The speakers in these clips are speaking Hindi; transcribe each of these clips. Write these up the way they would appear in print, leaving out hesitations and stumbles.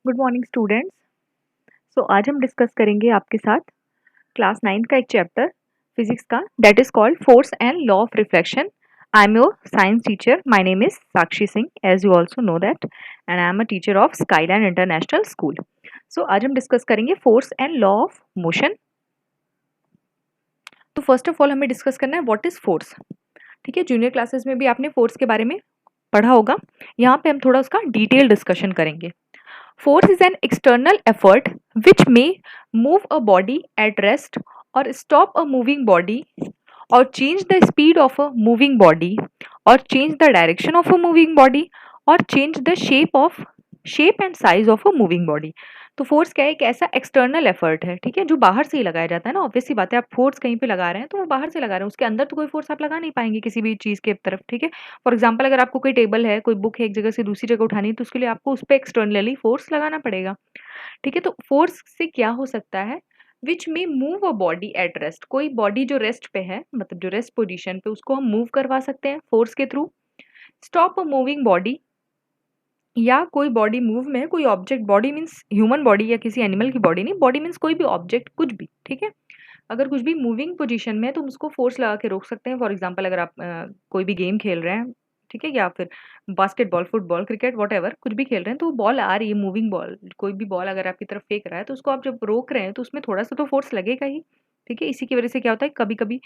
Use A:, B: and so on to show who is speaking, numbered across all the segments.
A: Good morning students. आज हम डिस्कस करेंगे आपके साथ क्लास 9 का एक चैप्टर फिजिक्स का that is called force and law of reflection. I am your science teacher, my name is Sakshi Singh, as you also know that, and I am a teacher of Skyland International School. आज हम डिस्कस करेंगे force and law of motion. तो फर्स्ट ऑफ ऑल हमें डिस्कस करना है व्हाट इज फोर्स। ठीक है, जूनियर क्लासेस में भी आपने फोर्स के बारे में पढ़ा होगा। यहाँ पे हम थोड़ा उसका डिटेल डिस्कशन करेंगे। Force is an external effort which may move a body at rest or stop a moving body or change the speed of a moving body or change the direction of a moving body or change the shape and size of a moving body। तो फोर्स क्या है? एक ऐसा एक्सटर्नल एफर्ट है, ठीक है, जो बाहर से ही लगाया जाता है ना। ऑब्वियसली बात है, आप फोर्स कहीं पे लगा रहे हैं तो वो बाहर से लगा रहे हैं, उसके अंदर तो कोई फोर्स आप लगा नहीं पाएंगे किसी भी चीज के तरफ। ठीक है, फॉर एग्जाम्पल अगर आपको कोई टेबल है, कोई बुक है, एक जगह से दूसरी जगह उठानी है तो उसके लिए आपको उस पर एक्सटर्नली फोर्स लगाना पड़ेगा। ठीक है, तो फोर्स से क्या हो सकता है? विच में move a body at rest, कोई बॉडी जो रेस्ट पे है, मतलब जो रेस्ट पोजीशन पे, उसको हम मूव करवा सकते हैं फोर्स के through. Stop a moving body, या कोई बॉडी मूव में है, कोई object, body means human body या किसी एनिमल की बॉडी नहीं, बॉडी मीन्स कोई भी ऑब्जेक्ट, कुछ भी। ठीक है, अगर कुछ भी मूविंग पोजीशन में है तो हम उसको फोर्स लगा के रोक सकते हैं। फॉर एग्जांपल अगर आप कोई भी गेम खेल रहे हैं, ठीक है, या फिर बास्केटबॉल, फुटबॉल, क्रिकेट, वॉट कुछ भी खेल रहे हैं, तो वो बॉल आ रही है, मूविंग बॉल, कोई भी बॉल अगर आपकी तरफ फेंक रहा है तो उसको आप जब रोक रहे हैं तो उसमें थोड़ा सा तो फोर्स लगेगा ही। ठीक है, इसी की वजह से क्या होता है, कभी कभी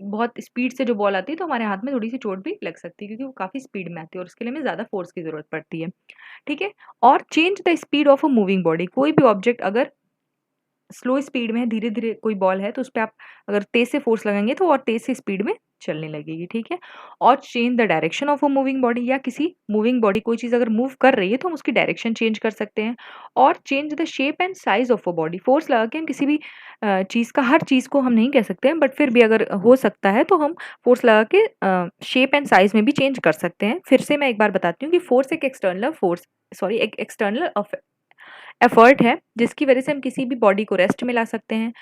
A: बहुत स्पीड से जो बॉल आती है तो हमारे हाथ में थोड़ी सी चोट भी लग सकती है, क्योंकि वो काफी स्पीड में आती है और उसके लिए हमें ज्यादा फोर्स की जरूरत पड़ती है। ठीक है, और change the speed of a moving body, कोई भी ऑब्जेक्ट अगर स्लो स्पीड में है, धीरे धीरे कोई बॉल है, तो उस पर आप अगर तेज से फोर्स लगाएंगे तो और तेज से स्पीड में चलने लगेगी। ठीक है, और change the direction of a moving body, या किसी मूविंग बॉडी, कोई चीज अगर मूव कर रही है तो हम उसकी डायरेक्शन चेंज कर सकते हैं। और change the shape and size of a body, force लगा के हम किसी भी चीज का, हर चीज को हम नहीं कह सकते हैं, बट फिर भी अगर हो सकता है तो हम फोर्स लगा के शेप एंड साइज में भी चेंज कर सकते हैं। फिर से मैं एक बार बताती हूँ कि फोर्स एक एक्सटर्नल फोर्स, सॉरी, एक एक्सटर्नल एफर्ट है जिसकी वजह से हम किसी भी बॉडी को रेस्ट में ला सकते हैं,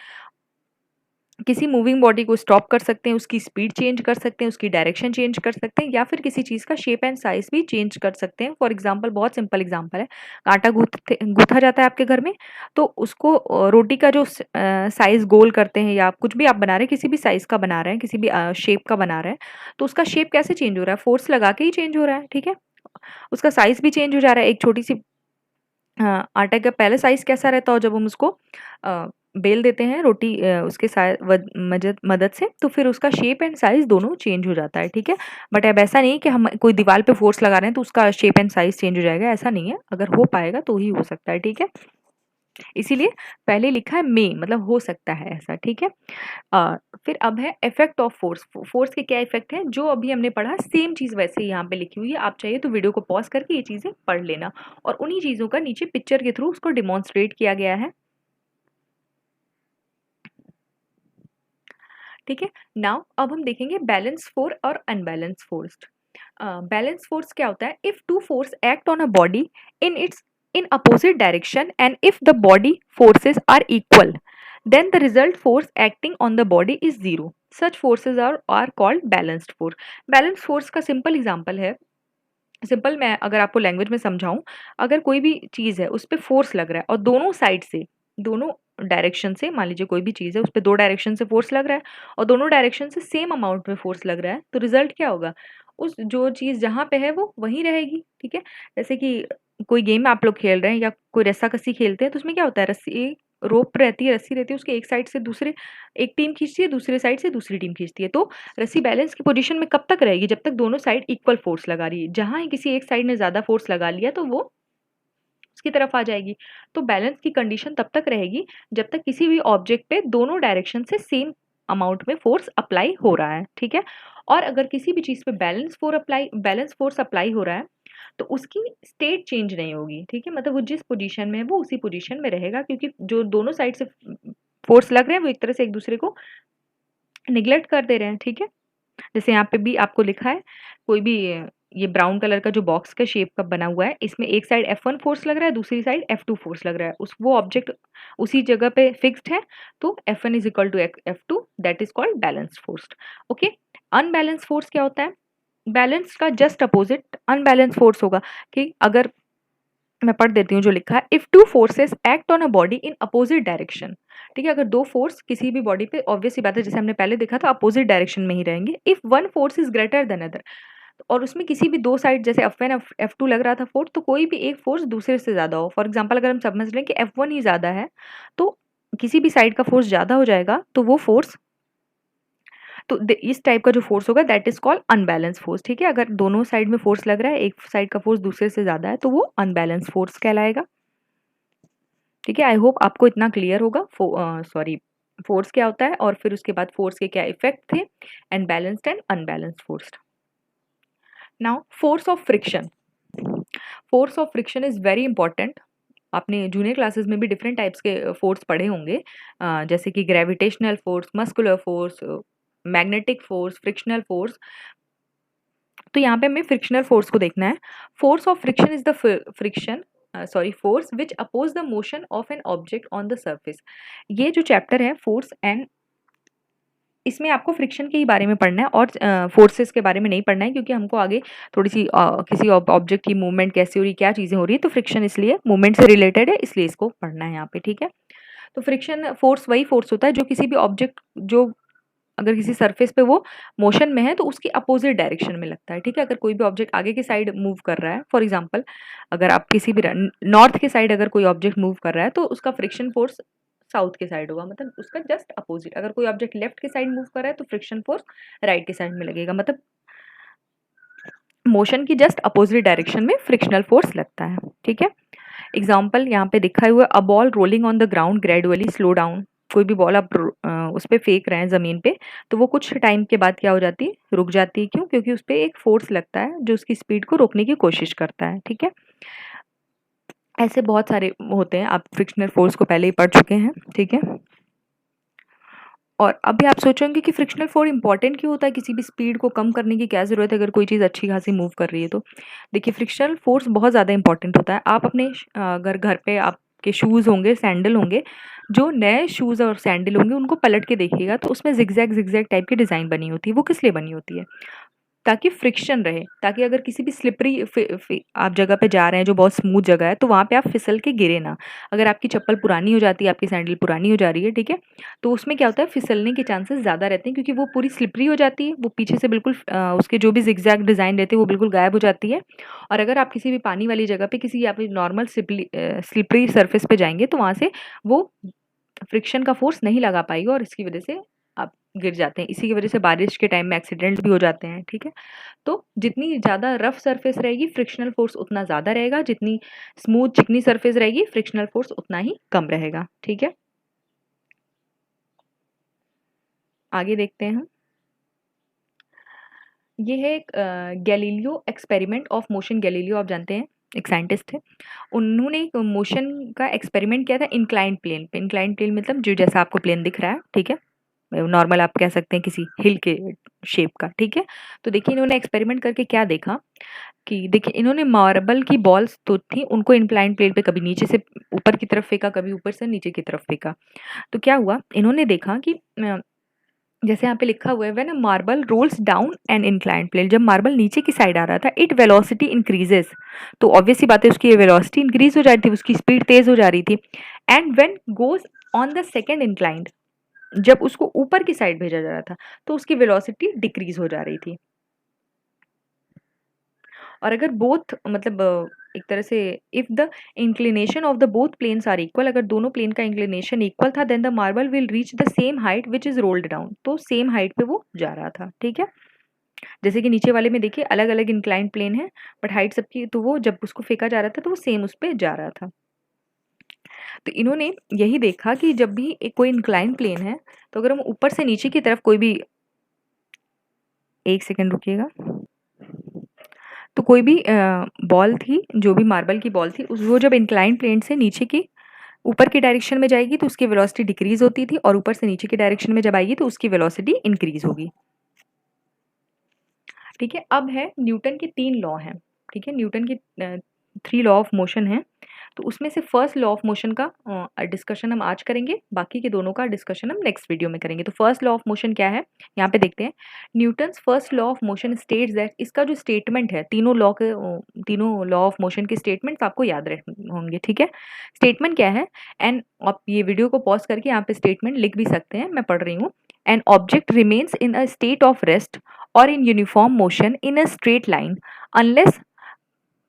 A: किसी मूविंग बॉडी को स्टॉप कर सकते हैं, उसकी स्पीड चेंज कर सकते हैं, उसकी डायरेक्शन चेंज कर सकते हैं, या फिर किसी चीज़ का शेप एंड साइज भी चेंज कर सकते हैं। फॉर एग्जांपल, बहुत सिंपल एग्जांपल है, आटा गूथा जाता है आपके घर में, तो उसको रोटी का जो साइज गोल करते हैं, या कुछ भी आप बना रहे हैं, किसी भी साइज का बना रहे हैं, किसी भी शेप का बना रहे हैं, तो उसका शेप कैसे चेंज हो रहा है? फोर्स लगा के ही चेंज हो रहा है। ठीक है, उसका साइज भी चेंज हो जा रहा है। एक छोटी सी आटे का पहले साइज़ कैसा रहता हो जब हम उसको बेल देते हैं रोटी उसके मदद से, तो फिर उसका शेप एंड साइज़ दोनों चेंज हो जाता है। ठीक है, बट अब ऐसा नहीं है कि हम कोई दीवार पे फोर्स लगा रहे हैं तो उसका शेप एंड साइज़ चेंज हो जाएगा, ऐसा नहीं है। अगर हो पाएगा तो ही हो सकता है। ठीक है, इसीलिए पहले लिखा है मे, मतलब हो सकता है ऐसा। ठीक है, फिर अब है इफेक्ट ऑफ फोर्स। फोर्स के क्या इफेक्ट है, जो अभी हमने पढ़ा सेम चीज वैसे ही यहाँ पे लिखी हुई है। आप चाहिए तो वीडियो को पॉज करके ये चीजें पढ़ लेना, और उन्हीं चीजों का नीचे पिक्चर के थ्रू उसको डिमॉन्स्ट्रेट किया गया है। ठीक है, नाउ अब हम देखेंगे बैलेंस फोर्स और अनबैलेंस फोर्स। बैलेंस फोर्स क्या होता है? If two force act on a body in opposite direction and if the body forces are equal, then the result force acting on the body is zero. Such forces are called balanced force. Balanced force का simple example है, सिंपल मैं अगर आपको लैंग्वेज में समझाऊं, अगर कोई भी चीज़ है उस पर फोर्स लग रहा है और दोनों साइड से, दोनों डायरेक्शन से, मान लीजिए कोई भी चीज़ है उस पर दो डायरेक्शन से फोर्स लग रहा है और दोनों डायरेक्शन से सेम अमाउंट में फोर्स लग रहा है, तो रिजल्ट क्या होगा? उस जो चीज़ जहाँ पे है वो वहीं रहेगी। ठीक है, जैसे कि कोई गेम आप लोग खेल रहे हैं या कोई रस्साकसी खेलते हैं, तो उसमें क्या होता है, रस्सी, रोप रहती है, रस्सी रहती है, उसके एक साइड से दूसरे, एक टीम खींचती है, दूसरे साइड से दूसरी टीम खींचती है, तो रस्सी बैलेंस की पोजीशन में कब तक रहेगी? जब तक दोनों साइड इक्वल फोर्स लगा रही है। जहां ही किसी एक साइड ने ज्यादा फोर्स लगा लिया तो वो उसकी तरफ आ जाएगी। तो बैलेंस की कंडीशन तब तक रहेगी जब तक किसी भी ऑब्जेक्ट पे दोनों डायरेक्शन से सेम अमाउंट में फोर्स अप्लाई हो रहा है। ठीक है, और अगर किसी भी चीज पे बैलेंस फोर्स अप्लाई हो रहा है तो उसकी स्टेट चेंज नहीं होगी। ठीक है, मतलब वो जिस पोजीशन में है वो उसी पोजीशन में रहेगा, क्योंकि जो दोनों साइड से फोर्स लग रहे हैं वो एक तरह से एक दूसरे को निग्लेक्ट कर दे रहे हैं। ठीक है, जैसे यहाँ पे भी आपको लिखा है, कोई भी ये ब्राउन कलर का जो बॉक्स का शेप का बना हुआ है, इसमें एक साइड F1 फोर्स लग रहा है, दूसरी साइड F2 फोर्स लग रहा है, उस वो ऑब्जेक्ट उसी जगह पे फिक्स्ड है, तो F1 is equal to F2, that is called balanced force. Okay, unbalance force क्या होता है? बैलेंस का जस्ट अपोजिट अनबैलेंस फोर्स होगा, कि अगर मैं पढ़ देती हूँ जो लिखा है। If two forces act on a body in opposite direction, ठीक है, अगर दो फोर्स किसी भी बॉडी पे, ऑब्वियस सी बात है जैसे हमने पहले देखा था, अपोजिट डायरेक्शन में ही रहेंगे। If one force is greater than other, और उसमें किसी भी दो साइड, जैसे F1 F2 लग रहा था फोर्स, तो कोई भी एक फोर्स दूसरे से ज्यादा हो। फॉर एग्जाम्पल अगर हम समझ लें कि F1 ही ज्यादा है, तो किसी भी साइड का फोर्स ज्यादा हो जाएगा, तो वो फोर्स, तो इस टाइप का जो फोर्स होगा that is called unbalance force, ठीक है। अगर दोनों साइड में फोर्स लग रहा है, एक साइड का फोर्स दूसरे से ज्यादा है, तो वो अनबैलेंस फोर्स कहलाएगा, ठीक है। आई होप आपको इतना क्लियर होगा। सॉरी, फोर्स क्या होता है और फिर उसके बाद फोर्स के क्या इफेक्ट थे, and balanced and unbalanced force. Now force of friction. Force of friction is very important. आपने जूनियर क्लासेस में भी डिफरेंट टाइप्स के फोर्स पढ़े होंगे, जैसे कि gravitational force, muscular force, magnetic force, frictional force. तो यहाँ पे हमें फ्रिक्शनल फोर्स को देखना है। Force of friction is the friction force which oppose the motion of an object on the surface. ये जो चैप्टर है फोर्स एंड, इसमें आपको फ्रिक्शन के ही बारे में पढ़ना है और फोर्सेस के बारे में नहीं पढ़ना है, क्योंकि हमको आगे थोड़ी सी किसी ऑब्जेक्ट की मूवमेंट कैसी हो रही है, क्या चीज़ें हो रही है, तो फ्रिक्शन इसलिए मूवमेंट से रिलेटेड है, इसलिए इसको पढ़ना है यहाँ पे, ठीक है। तो फ्रिक्शन फोर्स वही फोर्स होता है जो किसी भी ऑब्जेक्ट, जो अगर किसी सरफेस पे वो मोशन में है तो उसकी अपोजिट डायरेक्शन में लगता है, ठीक है। अगर कोई भी ऑब्जेक्ट आगे की साइड मूव कर रहा है, फॉर एग्जांपल अगर आप किसी भी नॉर्थ के साइड अगर कोई ऑब्जेक्ट मूव कर रहा है, तो उसका फ्रिक्शन फोर्स साउथ के साइड होगा, मतलब उसका जस्ट अपोजिट। अगर कोई ऑब्जेक्ट लेफ्ट के साइड मूव कर रहा है तो फ्रिक्शन फोर्स राइट के साइड में लगेगा, मतलब मोशन की जस्ट अपोजिट डायरेक्शन में फ्रिक्शनल फोर्स लगता है, ठीक है। एग्जाम्पल यहाँ पे दिखा हुआ है, a ball rolling on the ground gradually slow down. कोई भी बॉल आप उस पर फेंक रहे हैं ज़मीन पे, तो वो कुछ टाइम के बाद क्या हो जाती है, रुक जाती है। क्यों? क्योंकि उस पर एक फोर्स लगता है जो उसकी स्पीड को रोकने की कोशिश करता है, ठीक है। ऐसे बहुत सारे होते हैं, आप फ्रिक्शनल फोर्स को पहले ही पढ़ चुके हैं, ठीक है। और अभी आप सोचेंगे कि फ्रिक्शनल फोर्स इंपॉर्टेंट क्यों होता है, किसी भी स्पीड को कम करने की क्या ज़रूरत है अगर कोई चीज़ अच्छी खासी मूव कर रही है। तो देखिए, फ्रिक्शनल फोर्स बहुत ज़्यादा इंपॉर्टेंट होता है। आप अपने अगर घर पे आपके शूज़ होंगे, सैंडल होंगे, जो नए शूज़ और सैंडल होंगे उनको पलट के देखिएगा तो उसमें जिगजैग जिगजैग टाइप की डिज़ाइन बनी होती है। वो किस लिए बनी होती है? ताकि फ्रिक्शन रहे, ताकि अगर किसी भी स्लिपरी आप जगह पे जा रहे हैं जो बहुत स्मूथ जगह है, तो वहाँ पे आप फिसल के गिरे ना। अगर आपकी चप्पल पुरानी हो जाती है, आपकी सैंडल पुरानी हो जा रही है, ठीक है, तो उसमें क्या होता है, फिसलने के चांसेस ज़्यादा रहते हैं, क्योंकि वो पूरी स्लिपरी हो जाती है, वो पीछे से बिल्कुल उसके जो भी जिगजैग डिज़ाइन रहते हैं वो बिल्कुल गायब हो जाती है। और अगर आप किसी भी पानी वाली जगह पे किसी आप नॉर्मल स्लिपरी सरफेस पे जाएंगे, तो वहाँ से वो फ्रिक्शन का फोर्स नहीं लगा पाएगी और इसकी वजह से आप गिर जाते हैं। इसी की वजह से बारिश के टाइम में एक्सीडेंट भी हो जाते हैं, ठीक है। तो जितनी ज़्यादा रफ सरफेस रहेगी फ्रिक्शनल फोर्स उतना ज़्यादा रहेगा, जितनी स्मूथ चिकनी सरफेस रहेगी फ्रिक्शनल फोर्स उतना ही कम रहेगा, ठीक है। आगे देखते हैं हम। ये है एक Galileo experiment of motion. Galileo आप जानते हैं, एक साइंटिस्ट थे। उन्होंने एक मोशन का एक्सपेरिमेंट किया था इंक्लाइन प्लेन पे। इंक्लाइन प्लेन मतलब जो जैसा आपको प्लेन दिख रहा है, ठीक है, नॉर्मल आप कह सकते हैं किसी हिल के शेप का, ठीक है। तो देखिए इन्होंने एक्सपेरिमेंट करके क्या देखा कि देखिए इन्होंने मार्बल की बॉल्स तो थी, उनको इंक्लाइन प्लेन पे कभी नीचे से ऊपर की तरफ फेंका, कभी ऊपर से नीचे की तरफ फेंका। तो क्या हुआ, इन्होंने देखा कि जैसे यहाँ पे लिखा हुआ है, when a marble rolls down an inclined plane, जब मार्बल नीचे की साइड आ रहा था, इट वेलोसिटी इंक्रीजेस, तो ऑब्वियस सी बात है उसकी वेलोसिटी इंक्रीज हो जा रही थी, उसकी स्पीड तेज हो जा रही थी। And when goes on the second inclined, जब उसको ऊपर की साइड भेजा जा रहा था तो उसकी वेलोसिटी डिक्रीज हो जा रही थी। और अगर बोथ मतलब एक तरह से if the inclination of the both planes are equal, अगर दोनों प्लेन का इंक्लिनेशन इक्वल था, then the marble will reach the same height which is rolled down, तो सेम हाइट पे वो जा रहा था, ठीक है। जैसे कि नीचे वाले में देखिए अलग अलग इंक्लाइन प्लेन है, बट हाइट सबकी, तो वो जब उसको फेंका जा रहा था तो वो सेम उस पर जा रहा था। तो इन्होंने यही देखा कि जब भी एक कोई इंक्लाइन प्लेन है, तो अगर हम ऊपर से नीचे की तरफ कोई भी, एक सेकेंड रुकिएगा, तो कोई भी बॉल थी, जो भी मार्बल की बॉल थी, वो जब इंक्लाइन प्लेन से नीचे की ऊपर की डायरेक्शन में जाएगी तो उसकी वेलोसिटी डिक्रीज होती थी, और ऊपर से नीचे की डायरेक्शन में जब आएगी तो उसकी वेलोसिटी इंक्रीज होगी, ठीक है। अब है न्यूटन के 3 लॉ हैं, ठीक है। न्यूटन की 3 लॉ ऑफ मोशन है, तो उसमें से फर्स्ट लॉ ऑफ मोशन का डिस्कशन हम आज करेंगे, बाकी के दोनों का डिस्कशन हम नेक्स्ट वीडियो में करेंगे। तो फर्स्ट लॉ ऑफ मोशन क्या है, यहाँ पे देखते हैं। Newton's first law of motion states that, इसका जो स्टेटमेंट है, तीनों लॉ ऑफ मोशन के स्टेटमेंट्स आपको याद रखने होंगे, ठीक है। स्टेटमेंट क्या है, एंड आप ये वीडियो को पॉज करके यहाँ पे स्टेटमेंट लिख भी सकते हैं, मैं पढ़ रही हूँ। An object remains in a state of rest or in uniform motion in a straight line unless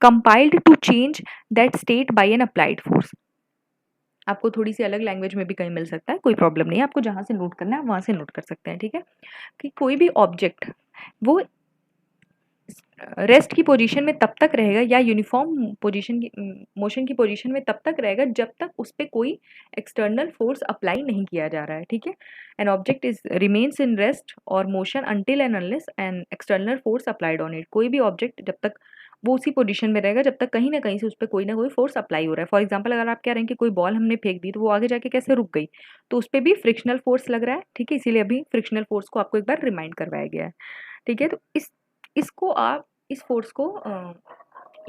A: compelled to change that state by an applied force। आपको थोड़ी सी अलग लैंग्वेज में भी कहीं मिल सकता है, कोई प्रॉब्लम नहीं है, आपको जहाँ से नोट करना है वहाँ से नोट कर सकते हैं, ठीक है। कि कोई भी ऑब्जेक्ट वो रेस्ट की पोजीशन में तब तक रहेगा या यूनिफॉर्म पोजीशन की मोशन की पोजीशन में तब तक रहेगा जब तक उस पर कोई एक्सटर्नल फोर्स अप्लाई नहीं किया जा रहा है, ठीक है। An object is remains in rest और motion until and unless an external force applied on it. कोई भी ऑब्जेक्ट जब तक वो उसी पोजीशन में रहेगा जब तक कहीं ना कहीं से उस पर कोई ना कोई फोर्स अप्लाई हो रहा है। फॉर एग्जाम्पल अगर आप कह रहे हैं कि कोई बॉल हमने फेंक दी तो वो आगे जाके कैसे रुक गई, तो उस पर भी फ्रिक्शनल फोर्स लग रहा है, ठीक है। इसीलिए अभी फ्रिक्शनल फोर्स को आपको एक बार रिमाइंड करवाया गया है, ठीक है। तो इसको आप इस फोर्स को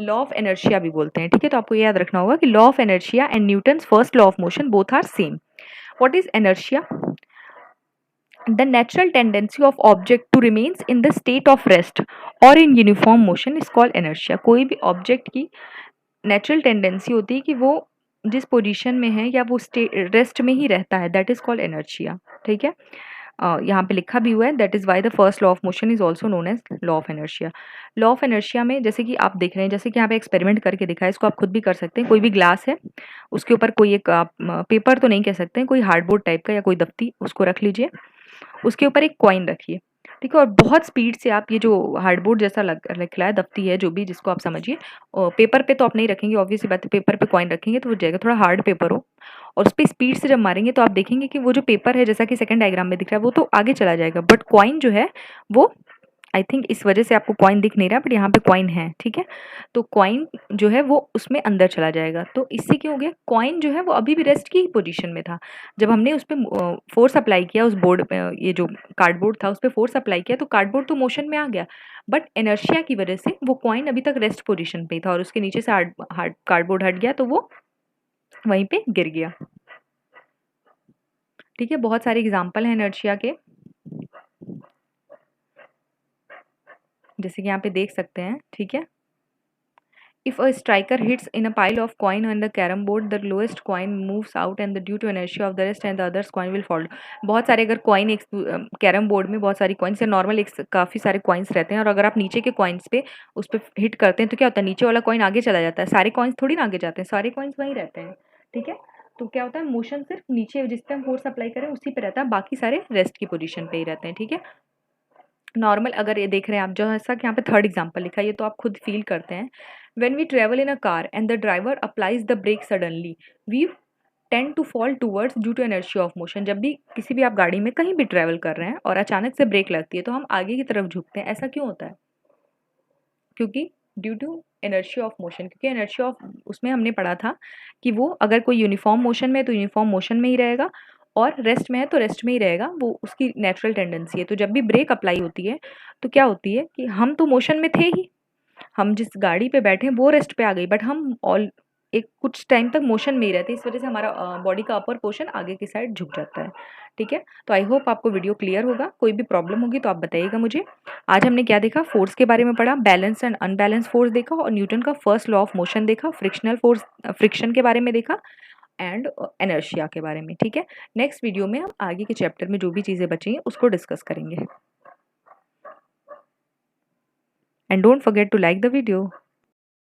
A: लॉ ऑफ इनर्शिया भी बोलते हैं, ठीक है। तो आपको याद रखना होगा कि law of inertia and Newton's first law of motion both are same. What is inertia? The natural tendency of object to remains in the state of rest और in uniform motion is called inertia. कोई भी ऑब्जेक्ट की नेचुरल टेंडेंसी होती है कि वो जिस पोजीशन में है या वो रेस्ट में ही रहता है, दैट इज कॉल्ड इनर्शिया, ठीक है। यहाँ पे लिखा भी हुआ है, that is why the first law of motion is also known as law of inertia. Law of inertia में जैसे कि आप देख रहे हैं, जैसे कि यहाँ पे एक्सपेरिमेंट करके दिखा है, इसको आप खुद भी कर सकते हैं। कोई भी ग्लास है, उसके ऊपर कोई एक आप पेपर तो नहीं कह सकते हैं, कोई हार्डबोर्ड टाइप का या कोई दफ्ती, उसको रख लीजिए, उसके ऊपर एक कॉइन रखिए, ठीक है। और बहुत स्पीड से आप ये जो हार्डबोर्ड जैसा लिखा है, दफ्ती है जो भी, जिसको आप समझिए, पेपर पे तो आप नहीं रखेंगे, ऑब्वियसली बात है, पेपर पे कॉइन रखेंगे तो वो जाएगा, थोड़ा हार्ड पेपर हो, और उस पर स्पीड से जब मारेंगे तो आप देखेंगे कि वो जो पेपर है, जैसा कि सेकंड डायग्राम में दिख रहा है, वो तो आगे चला जाएगा, बट कॉइन जो है वो, आई थिंक इस वजह से आपको कॉइन दिख नहीं रहा, बट यहाँ पे कॉइन है, ठीक है। तो कॉइन जो है वो उसमें अंदर चला जाएगा। तो इससे क्या हो गया, कॉइन जो है वो अभी भी रेस्ट की ही पोजीशन में था। जब हमने उस पर फोर्स अप्लाई किया, उस बोर्ड पे, ये जो कार्डबोर्ड था उस पर फोर्स अप्लाई किया, तो कार्डबोर्ड तो मोशन में आ गया, बट इनर्शिया की वजह से वो कॉइन अभी तक रेस्ट पोजिशन पे था, और उसके नीचे से कार्डबोर्ड हट गया तो वो वहीं पे गिर गया, ठीक है। बहुत सारे एग्जाम्पल हैं इनर्शिया के, जैसे कि यहाँ पे देख सकते हैं, ठीक है। If a striker hits in a pile of coin on the carom board, the lowest coin moves out and the due to inertia of the rest and the others coin will fall। बहुत सारे अगर कॉइन एक कैरम बोर्ड में बहुत सारी कॉइन्स है, नॉर्मल एक काफ़ी सारे कॉइन्स रहते हैं, और अगर आप नीचे के कॉइन्स पे उस पर हिट करते हैं तो क्या होता है, नीचे वाला कॉइन आगे चला जाता है, सारे कॉइन्स थोड़ी ना आगे जाते हैं, सारे कॉइन्स वहीं रहते हैं, ठीक है। तो क्या होता है, मोशन सिर्फ नीचे जिस पे हम फोर्स अप्लाई करें उसी पे रहता है, बाकी सारे रेस्ट की पोजीशन पे ही रहते हैं, ठीक है। नॉर्मल अगर ये देख रहे हैं आप, जैसा कि यहाँ पे थर्ड एग्जांपल लिखा है, ये तो आप खुद फील करते हैं। When we travel in a car and the driver applies the brake suddenly, we tend to fall towards due to inertia of motion. जब भी किसी भी आप गाड़ी में कहीं भी ट्रेवल कर रहे हैं और अचानक से ब्रेक लगती है तो हम आगे की तरफ झुकते हैं, ऐसा क्यों होता है? क्योंकि due to inertia of motion, क्योंकि इनर्शिया ऑफ, उसमें हमने पढ़ा था कि वो अगर कोई यूनिफॉर्म मोशन में है तो यूनिफॉर्म मोशन में ही रहेगा, और रेस्ट में है तो रेस्ट में ही रहेगा, वो उसकी नेचुरल टेंडेंसी है। तो जब भी ब्रेक अप्लाई होती है तो क्या होती है कि हम तो मोशन में थे ही, हम जिस गाड़ी पे बैठे हैं वो रेस्ट पे आ गई, बट हम ऑल एक कुछ टाइम तक मोशन में ही रहते हैं, इस वजह से हमारा बॉडी का अपर पोर्शन आगे की साइड झुक जाता है, ठीक है। तो आई होप आपको वीडियो क्लियर होगा, कोई भी प्रॉब्लम होगी तो आप बताइएगा मुझे। आज हमने क्या देखा, फोर्स के बारे में पढ़ा, बैलेंस एंड अनबैलेंस फोर्स देखा, और न्यूटन का फर्स्ट लॉ ऑफ मोशन देखा, फ्रिक्शनल फोर्स, फ्रिक्शन के बारे में देखा, एंड इनर्शिया के बारे में, ठीक है। नेक्स्ट वीडियो में हम आगे के चैप्टर में जो भी चीज़ें बची हैं उसको डिस्कस करेंगे। And don't forget to like the video.